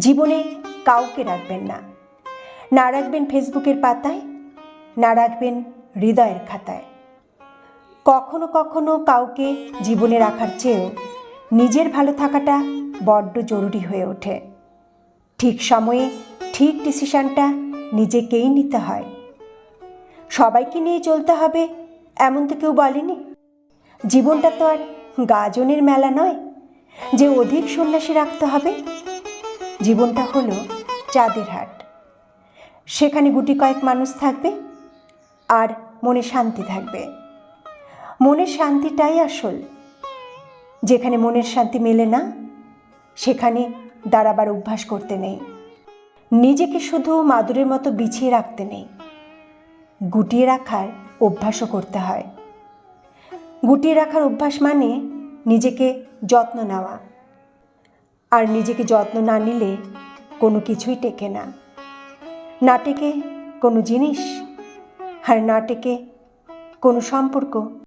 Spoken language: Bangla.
জীবনে কাউকে রাখবেন না, না রাখবেন ফেসবুকের পাতায়, না রাখবেন হৃদয়ের খাতায়। কখনো কখনো কাউকে জীবনে রাখার চেয়েও নিজের ভালো থাকাটা বড্ড জরুরি হয়ে ওঠে। ঠিক সময়ে ঠিক ডিসিশনটা নিজেকেই নিতে হয়। সবাইকে নিয়ে চলতে হবে এমন তো কেউ বলেনি। জীবনটা তো আর গাজনের মেলা নয় যে অধিক সন্ন্যাসী রাখতে হবে। জীবনটা হলো চাঁদের হাট, সেখানে গুটি কয়েক মানুষ থাকবে আর মনে শান্তি থাকবে। মনের শান্তিটাই আসল। যেখানে মনের শান্তি মেলে না সেখানে দাঁড়াবার অভ্যাস করতে নেই। নিজেকে শুধু মাদুরের মতো বিছিয়ে রাখতে নেই, গুটিয়ে রাখার অভ্যাসও করতে হয়। গুটিয়ে রাখার অভ্যাস মানে নিজেকে যত্ন নেওয়া, আর নিজেকে যত্ন না নিলে কোনো কিছুই টেকে না। না টেকে কোনো জিনিস, আর না টেকে কোনো সম্পর্ক।